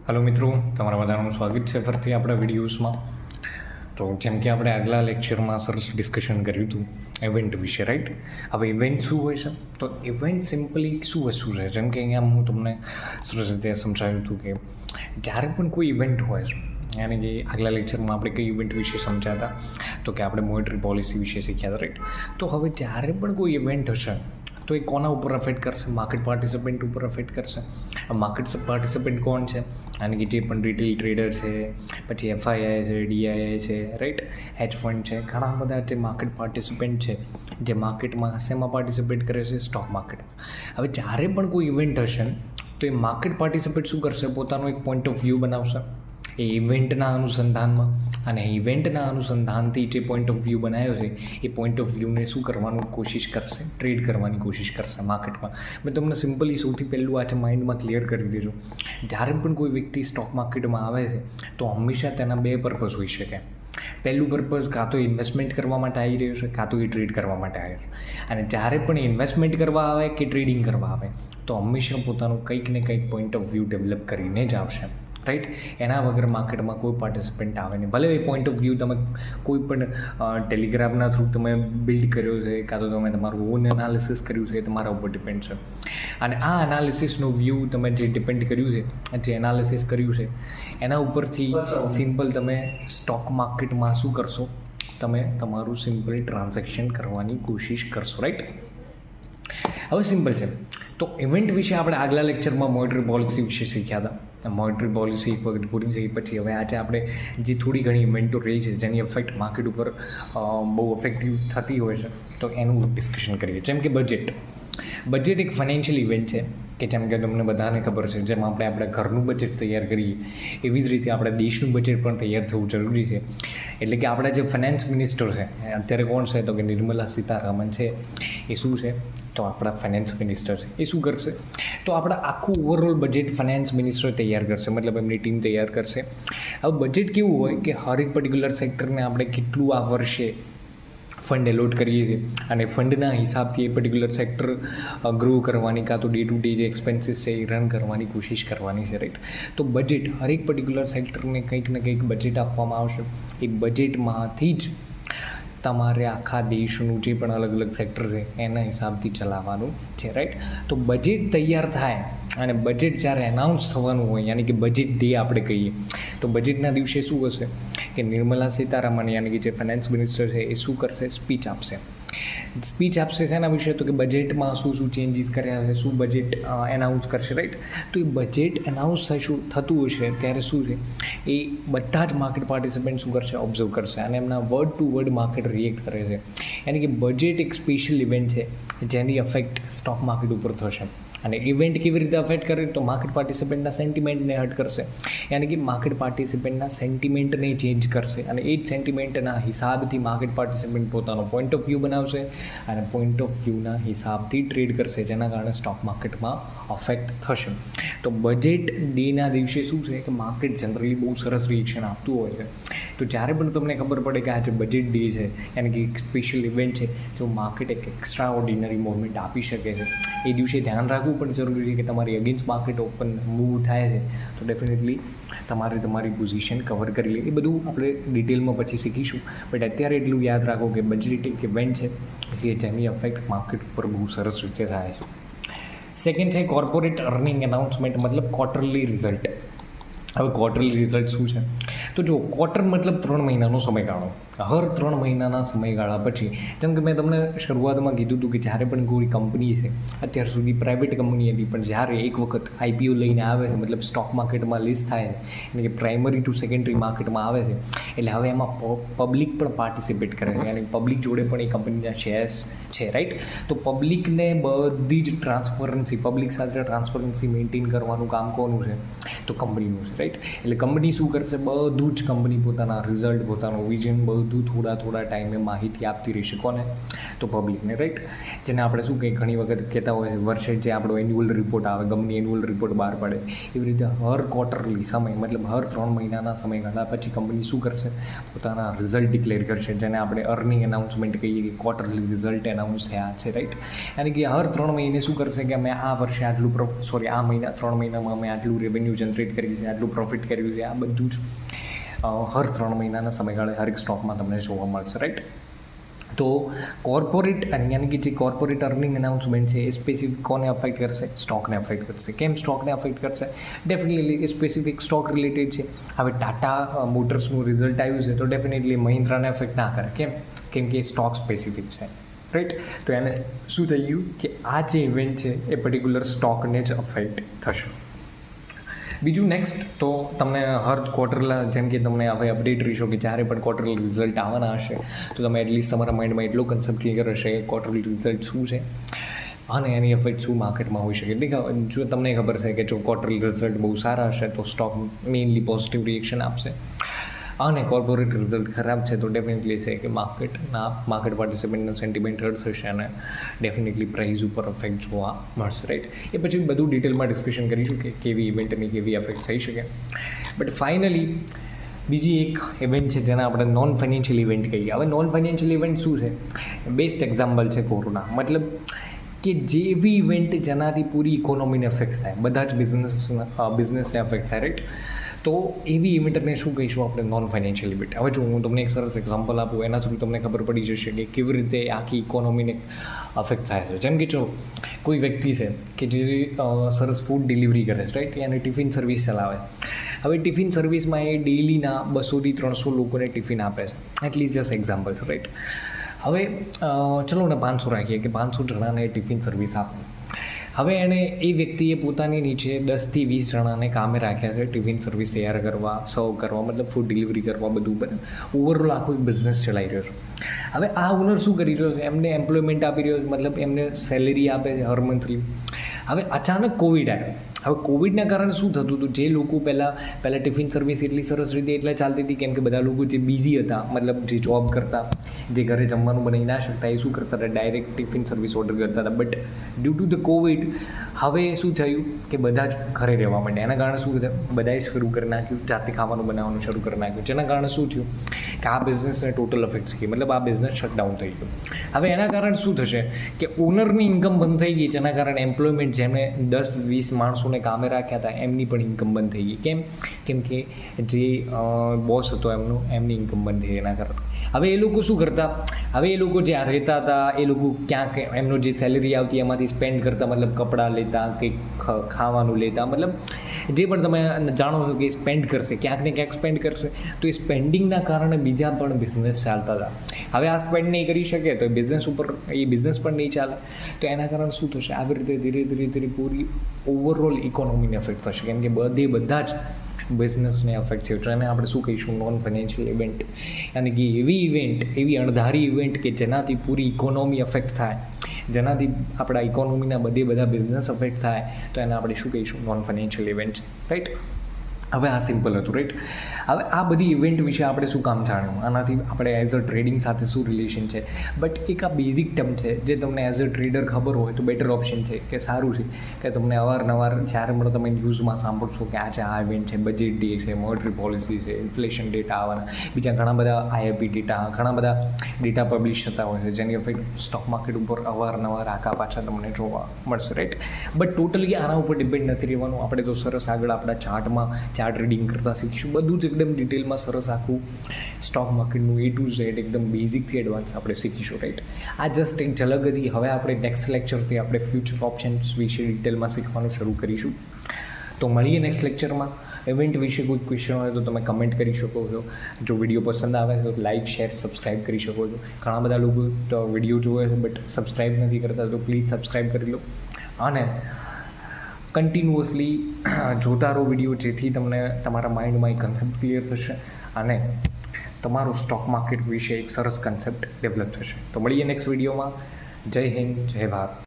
Hello મિત્રો, તમારા બધાનું સ્વાગત છે ફરીથી આપણા વિડીયોઝમાં. તો જેમ કે આપણે આગલા લેક્ચરમાં સરસ ડિસ્કશન કર્યું હતું ઇવેન્ટ વિશે, રાઈટ? હવે ઇવેન્ટ શું હોય છે? તો ઇવેન્ટ સિમ્પલી શું વસ્તુ છે? જેમ કે અહીંયા હું તમને સરસ રીતે સમજાવ્યું હતું કે જ્યારે પણ કોઈ ઇવેન્ટ હોય છે, યાની કે આગલા લેક્ચરમાં આપણે કઈ ઇવેન્ટ વિશે સમજાતા તો કે આપણે મોનેટરી પોલિસી વિશે શીખ્યા હતા, રાઈટ? તો હવે જ્યારે પણ કોઈ ઇવેન્ટ હશે તો એ કોના ઉપર અફેક્ટ કરશે? માર્કેટ પાર્ટિસિપન્ટ ઉપર અફેક્ટ કરશે. માર્કેટ પાર્ટિસિપન્ટ કોણ છે? અને કે જે પણ રિટેલ ટ્રેડર છે, પછી એફઆઈઆઈ છે, ડીઆઈઆઈ છે, રાઈટ, હેજ ફંડ છે, ઘણા બધા જે માર્કેટ પાર્ટિસિપન્ટ છે, જે માર્કેટમાં શેમાં પાર્ટિસિપેટ કરે છે? સ્ટોક માર્કેટમાં. હવે જ્યારે પણ કોઈ ઇવેન્ટ હશે તો એ માર્કેટ પાર્ટિસિપેટ શું કરશે? પોતાનો એક પોઈન્ટ ઓફ વ્યૂ બનાવશે એ ઇવેન્ટના અનુસંધાનમાં, અને ઇવેન્ટના અનુસંધાનથી જે પોઈન્ટ ઓફ વ્યૂ બનાવ્યો છે એ પોઈન્ટ ઓફ વ્યૂને શું કરવાનું કોશિશ કરશે? ટ્રેડ કરવાની કોશિશ કરશે માર્કેટમાં. મેં તમને સિમ્પલી સૌથી પહેલું આજે માઇન્ડમાં ક્લિયર કરી દેજો. જ્યારે પણ કોઈ વ્યક્તિ સ્ટોક માર્કેટમાં આવે છે તો હંમેશા તેના બે પર્પઝ હોઈ શકે. પહેલું પર્પઝ કાં તો ઇન્વેસ્ટમેન્ટ કરવા માટે આવી રહ્યો છે, કાં તો એ ટ્રેડ કરવા માટે આવ્યો છે. અને જ્યારે પણ ઇન્વેસ્ટમેન્ટ કરવા આવે કે ટ્રેડિંગ કરવા આવે તો હંમેશા પોતાનું કંઈક ને કંઈક પોઈન્ટ ઓફ વ્યૂ ડેવલપ કરીને જ આવશે, રાઈટ? એના વગર માર્કેટમાં કોઈ પાર્ટિસિપન્ટ આવે નહીં. ભલે એ પોઈન્ટ ઓફ વ્યૂ તમે કોઈ પણ ટેલિગ્રામના થ્રુ તમે બિલ્ડ કર્યો છે, કાં તો તમે તમારું ઓન એનાલિસિસ કર્યું છે, એ તમારા ઉપર ડિપેન્ડ છે. અને આ એનાલિસિસનું વ્યૂ તમે જે ડિપેન્ડ કર્યું છે, જે એનાલિસિસ કર્યું છે, એના ઉપરથી સિમ્પલ તમે સ્ટોક માર્કેટમાં શું કરશો? તમે તમારું સિમ્પલ ટ્રાન્ઝેક્શન કરવાની કોશિશ કરશો, રાઈટ? હવે સિમ્પલ છે. તો ઇવેન્ટ વિશે આપણે આગલા લેક્ચરમાં મોનેટરી પોલિસી વિશે શીખ્યા હતા. મોનેટરી પોલિસી એક વખત પૂરી થઈ પછી હવે આજે આપણે જે થોડી ઘણી ઇવેન્ટો રહી છે જેની ઇફેક્ટ માર્કેટ ઉપર બહુ ઇફેક્ટિવ થતી હોય છે, તો એનું ડિસ્કશન કરીએ. જેમ કે બજેટ. બજેટ એક ફાઇનાન્શિયલ ઇવેન્ટ છે કે જેમ કે તમને બધાને ખબર છે, જેમ આપણે આપણા ઘરનું બજેટ તૈયાર કરીએ એવી જ રીતે આપણા દેશનું બજેટ પણ તૈયાર થવું જરૂરી છે. એટલે કે આપણા જે ફાઇનાન્સ મિનિસ્ટર છે અત્યારે કોણ છે? તો કે નિર્મલા સીતારામન છે. એ શું છે? તો આપણા ફાઇનાન્સ મિનિસ્ટર છે. એ શું કરશે? તો આપણા આખું ઓવરઓલ બજેટ ફાઇનાન્સ મિનિસ્ટર તૈયાર કરશે, મતલબ એમની ટીમ તૈયાર કરશે. હવે બજેટ કેવું હોય કે હર એક પર્ટિક્યુલર સેક્ટરને આપણે કેટલું આ વર્ષે ફંડ એલોટ કરીએ છીએ અને ફંડના હિસાબથી એ પર્ટિક્યુલર સેક્ટર ગ્રો કરવાની, કાં તો ડે ટુ ડે જે એક્સપેન્સીસ છે એ રન કરવાની કોશિશ કરવાની છે, રાઈટ? તો બજેટ હરેક પર્ટિક્યુલર સેક્ટરને કંઈક ને કંઈક બજેટ આપવામાં આવશે. એ બજેટમાંથી જ તમારે આખા દેશનું જે પણ અલગ અલગ સેક્ટર છે એના હિસાબથી ચલાવવાનું છે, રાઈટ? તો બજેટ તૈયાર થાય અને બજેટ જ્યારે એનાઉન્સ થવાનું હોય, યાની કે બજેટ ડે આપણે કહીએ, તો બજેટના દિવસે શું હશે કે નિર્મલા સીતારામન યાની કે જે ફાઇનાન્સ મિનિસ્ટર છે એ શું કરશે? સ્પીચ આપશે. સ્પીચ આપશે શેના વિશે? તો કે બજેટમાં શું શું ચેન્જીસ કર્યા છે, શું બજેટ એનાઉન્સ કરશે, રાઈટ? તો એ બજેટ એનાઉન્સ થતું હશે ત્યારે શું છે એ બધા જ માર્કેટ પાર્ટિસિપન્ટ શું કરશે? ઓબ્ઝર્વ કરશે અને એમના word to word market react કરે છે. યાની કે બજેટ એક સ્પેશિયલ ઇવેન્ટ છે જેની અફેક્ટ સ્ટોક માર્કેટ ઉપર થશે. અને ઇવેન્ટ કેવી રીતે અફેક્ટ કરે? તો માર્કેટ પાર્ટિસિપન્ટના સેન્ટિમેન્ટને હર્ટ કરશે. યાની કે માર્કેટ પાર્ટિસિપન્ટના સેન્ટિમેન્ટને ચેન્જ કરશે અને એ જ સેન્ટિમેન્ટના હિસાબથી માર્કેટ પાર્ટિસિપન્ટ પોતાનો પોઈન્ટ ઓફ વ્યૂ બનાવશે અને પોઈન્ટ ઓફ વ્યૂના હિસાબથી ટ્રેડ કરશે, જેના કારણે સ્ટોક માર્કેટમાં અફેક્ટ થશે. તો બજેટ ડેના દિવસે શું છે કે માર્કેટ જનરલી બહુ સરસ રિએક્શન આપતું હોય છે. તો જ્યારે પણ તમને ખબર પડે કે આજે બજેટ ડે છે, યાની કે એક સ્પેશિયલ ઇવેન્ટ છે, તો માર્કેટ એક એક્સ્ટ્રા ઓર્ડિનરી મૂવમેન્ટ આપી શકે છે. એ દિવસે ધ્યાન રાખવું પણ જરૂરી છે કે તમારી અગેન્સ્ટ માર્કેટ ઓપન મૂવ થાય છે તો ડેફિનેટલી તમારે તમારી પોઝિશન કવર કરી લે. એ બધું આપણે ડિટેલમાં પછી શીખીશું, બટ અત્યારે એટલું યાદ રાખો કે બજેટ એક ઇવેન્ટ છે કે જેની અફેક્ટ માર્કેટ ઉપર બહુ સરસ રીતે થાય છે. સેકન્ડ છે કોર્પોરેટ અર્નિંગ એનાઉન્સમેન્ટ, મતલબ ક્વાર્ટરલી રિઝલ્ટ. હવે ક્વાર્ટરલી રિઝલ્ટ શું છે? તો જો ક્વાર્ટર મતલબ 3 મહિનાનો સમયગાળો. હર 3 મહિનાના સમયગાળા પછી, જેમ કે મેં તમને શરૂઆતમાં કીધું હતું કે જ્યારે પણ કોઈ કંપની છે, અત્યાર સુધી પ્રાઇવેટ કંપની હતી, પણ જ્યારે એક વખત આઈપીઓ લઈને આવે છે, મતલબ સ્ટોક માર્કેટમાં લિસ્ટ થાય છે, એટલે કે પ્રાઇમરી ટુ સેકન્ડરી માર્કેટમાં આવે છે, એટલે હવે એમાં પબ્લિક પણ પાર્ટિસિપેટ કરે છે. અને પબ્લિક જોડે પણ એ કંપનીના શેર્સ છે, રાઈટ? તો પબ્લિકને બધી જ ટ્રાન્સપરન્સી, પબ્લિક સાથે ટ્રાન્સપરન્સી મેન્ટેન કરવાનું કામ કોનું છે? તો કંપનીનું છે, રાઈટ? એટલે કંપની શું કરશે? બધું જ કંપની પોતાના રિઝલ્ટ, પોતાનું વિઝન બધું થોડા ટાઈમે માહિતી આપતી રહેશે. કોને? તો પબ્લિકને, રાઈટ? જેને આપણે શું કંઈ ઘણી વખત કહેતા હોય છે વર્ષે જે આપણો એન્યુઅલ રિપોર્ટ આવે, કંપની એન્યુઅલ રિપોર્ટ બહાર પાડે, એવી રીતે હર ક્વાર્ટરલી સમય, મતલબ હર 3 મહિનાના સમયગાળા પછી કંપની શું કરશે? પોતાના રિઝલ્ટ ડિક્લેર કરશે, જેને આપણે અર્નિંગ એનાઉન્સમેન્ટ કહીએ કે ક્વાર્ટરલી રિઝલ્ટ એનાઉન્સ થયા છે, રાઈટ? યાની કે હર 3 મહિને શું કરશે કે અમે આ વર્ષે આટલું આ મહિના 3 મહિનામાં અમે આટલું રેવન્યુ જનરેટ કરી છે, આટલું કેટલું પ્રોફિટ કર્યું છે, આ બધું જ હર 3 મહિનાના સમયગાળે હર એક સ્ટોકમાં તમને જોવા મળશે, રાઈટ. તો કોર્પોરેટ યાની કે જે કોર્પોરેટ અર્નિંગ અનાઉન્સમેન્ટ છે એ સ્પેસિફિક કોને અફેક્ટ કરશે? સ્ટોકને અફેક્ટ કરશે. કેમ સ્ટોકને અફેક્ટ કરશે? ડેફિનેટલી એ સ્પેસિફિક સ્ટોક રિલેટેડ છે. હવે ટાટા મોટર્સનું રિઝલ્ટ આવ્યું છે તો ડેફિનેટલી મહિન્દ્રાને અફેક્ટ ના કરે. કેમ કે એ સ્ટોક સ્પેસિફિક છે, રાઈટ. તો એને શું થઈ ગયું કે આ જે ઇવેન્ટ છે એ પર્ટિક્યુલર સ્ટોકને જ અફેક્ટ થશે. બીજું નેક્સ્ટ, તો તમને હર ક્વાર્ટરના જેમ કે તમને હવે અપડેટ રહીશો કે જ્યારે પણ ક્વાર્ટરલી રિઝલ્ટ આવવાના હશે તો તમે એટલીસ્ટ તમારા માઇન્ડમાં એટલો કન્સેપ્ટ ક્લિયર હશે કે ક્વાર્ટરલી રિઝલ્ટ શું છે અને એની અફેક્ટ શું માર્કેટમાં હોઈ શકે. એટલે જો તમને ખબર છે કે જો ક્વાર્ટરલી રિઝલ્ટ બહુ સારા હશે તો સ્ટોક મેઇનલી પોઝિટિવ રિએક્શન આપશે, અને કોર્પોરેટ રિઝલ્ટ ખરાબ છે તો ડેફિનેટલી છે કે માર્કેટ પાર્ટિસિપન્ટનો સેન્ટિમેન્ટ હર્ટ થશે અને ડેફિનેટલી પ્રાઇઝ ઉપર અફેક્ટ જોવા મળશે, રાઈટ. એ પછી બધું ડિટેલમાં ડિસ્કશન કરીશું કે કેવી ઇવેન્ટની કેવી અફેક્ટ થઈ શકે. બટ ફાઇનલી બીજી એક ઇવેન્ટ છે જેને આપણે નોન ફાઇનાન્શિયલ ઇવેન્ટ કહીએ. હવે નોન ફાઇનાન્શિયલ ઇવેન્ટ શું છે? બેસ્ટ એક્ઝામ્પલ છે કોરોના. મતલબ કે જેવી ઇવેન્ટ જેનાથી પૂરી ઇકોનોમીને અફેક્ટ થાય, બધા જ બિઝનેસને અફેક્ટ થાય, રાઈટ. તો એવી ઇવેન્ટને શું કહીશું આપણે? Non financial event. હવે જો હું તમને એક સરસ એક્ઝામ્પલ આપું, એના થ્રુ તમને ખબર પડી જશે કે કેવી રીતે આખી ઇકોનોમીને અફેક્ટ થાય છે. જેમ કે જો કોઈ વ્યક્તિ છે કે જે સરસ ફૂડ ડિલિવરી કરે છે, રાઈટ, એને ટિફિન સર્વિસ ચલાવે. હવે ટિફિન સર્વિસમાં એ ડેઇલીના 200 થી 300 લોકોને ટિફિન આપે છે. એટલીસ્ટ જસ્ટ એક્ઝામ્પલ છે, રાઈટ. હવે ચલો ને 500 રાખીએ કે 500 જણાને ટિફિન સર્વિસ આપે. હવે એણે એ વ્યક્તિએ પોતાની નીચે 10 થી 20 જણાને કામે રાખ્યા છે ટિફિન સર્વિસ તૈયાર કરવા, સર્વ કરવા, મતલબ ફૂડ ડિલિવરી કરવા, બધું બને ઓવરઓલ આખો એક બિઝનેસ ચલાવી રહ્યો છે. હવે આ ઓનર શું કરી રહ્યો છે? એમને એમ્પ્લોયમેન્ટ આપી રહ્યો છે, મતલબ એમને સેલેરી આપે છે હર મંથલી. હવે અચાનક કોવિડ આવ્યો. હવે કોવિડના કારણે શું થતું હતું? જે લોકો પહેલાં ટિફિન સર્વિસ એટલી સરસ રીતે એટલે ચાલતી હતી કેમ કે બધા લોકો જે બિઝી હતા, મતલબ જે જોબ કરતા, જે ઘરે જમવાનું બનાવી ના શકતા, એ શું કરતા હતા? ડાયરેક્ટ ટિફિન સર્વિસ ઓર્ડર કરતા હતા. But due to the Covid હવે શું થયું કે બધા જ ઘરે રહેવા માંડ્યા. એના કારણે શું થયું? બધાએ શરૂ કરી નાખ્યું, જાતે ખાવાનું બનાવવાનું શરૂ કરી નાખ્યું. જેના કારણે શું થયું કે આ બિઝનેસને ટોટલ અફેક્ટ થઈ ગઈ, મતલબ આ બિઝનેસ શટડાઉન થઈ ગયો. હવે એના કારણે શું થશે કે ઓનરની ઇન્કમ બંધ થઈ ગઈ, જેના કારણે એમ્પ્લોયમેન્ટ જેમણે 10-20 માણસોને કામે રાખ્યા હતા એમની પણ ઇન્કમ બંધ થઈ ગઈ. કેમ કે જે બોસ હતો એમની ઇન્કમ બંધ થઈ એના કારણે. હવે એ લોકો શું કરતા? હવે એ લોકો જ્યાં રહેતા હતા એ લોકો ક્યાંક એમનો જે સેલેરી આવતી એમાંથી સ્પેન્ડ કરતા, મતલબ કપડાં લેતા, કંઈક ખાવાનું લેતા, મતલબ જે પણ તમે જાણો છો કે સ્પેન્ડ કરશે, ક્યાંક ને ક્યાંક સ્પેન્ડ કરશે. તો એ સ્પેન્ડિંગના કારણે બીજા પણ બિઝનેસ ચાલતા હતા. હવે આ સ્પેન્ડ નહીં કરી શકે તો એ બિઝનેસ પણ નહીં ચાલે. તો એના કારણે શું થશે? આવી રીતે ધીરે પૂરી ઓવરઓલ ઇકોનોમીને અફેક્ટ થશે. કેમ કે બધા જ બિઝનેસને અફેક્ટ છે. તો એને આપણે શું કહીશું? Non financial event. યાની કે એવી અણધારી ઇવેન્ટ કે જેનાથી પૂરી ઇકોનોમી અફેક્ટ થાય, જેનાથી આપણા ઇકોનોમીના બધા બિઝનેસ અફેક્ટ થાય, તો એને આપણે શું કહીશું? Non financial event, right. હવે આ સિમ્પલ હતું, રાઈટ. હવે આ બધી ઇવેન્ટ વિશે આપણે શું કામ જાણ્યું? આનાથી આપણે એઝ અ ટ્રેડિંગ સાથે શું રિલેશન છે? બટ એક આ બેઝિક ટર્મ છે જે તમને એઝ અ ટ્રેડર ખબર હોય તો બેટર ઓપ્શન છે કે સારું છે કે તમને અવારનવાર જ્યારે પણ તમે ન્યૂઝમાં સાંભળશો કે આજે આ ઇવેન્ટ છે, બજેટ ડે છે, મોનેટરી પોલિસી છે, ઇન્ફ્લેશન ડેટા આવવાના, બીજા ઘણા બધા આઈઆઈપી ડેટા, ઘણા બધા ડેટા પબ્લિશ થતા હોય છે જેની અફેક્ટ સ્ટોક માર્કેટ ઉપર અવારનવાર આખા પાછા તમને જોવા મળશે, રાઈટ. બટ ટોટલી આના ઉપર ડિપેન્ડ નથી રહેવાનું. આપણે તો સરસ આગળ આપણા ચાર્ટ રીડિંગ કરતાં શીખીશું. બધું જ એકદમ ડિટેલમાં સરસ આખું સ્ટોક માર્કેટનું A to Z એકદમ બેઝિકથી એડવાન્સ આપણે શીખીશું, રાઈટ. આ જસ્ટ એક ઝલક હતી. હવે આપણે નેક્સ્ટ લેક્ચરથી આપણે ફ્યુચર ઓપ્શન્સ વિશે ડિટેલમાં શીખવાનું શરૂ કરીશું. તો મળીએ નેક્સ્ટ લેક્ચરમાં. ઇવેન્ટ વિશે કોઈ ક્વેશ્ચન હોય તો તમે કમેન્ટ કરી શકો છો. જો વિડીયો પસંદ આવે તો લાઇક, શેર, સબસ્ક્રાઈબ કરી શકો છો. ઘણા બધા લોકો તો વિડીયો જોવે છે બટ સબસ્ક્રાઈબ નથી કરતા, તો પ્લીઝ સબસ્ક્રાઈબ કરી લો અને કન્ટિન્યુઅસલી જોતા રહો વિડીયો, જેથી તમને તમારા માઇન્ડમાં એક કન્સેપ્ટ ક્લિયર થશે અને તમારો સ્ટોક માર્કેટ વિશે એક સરસ કન્સેપ્ટ ડેવલપ થશે. તો મળીએ નેક્સ્ટ વિડીયોમાં. જય હિન્દ, જય ભારત.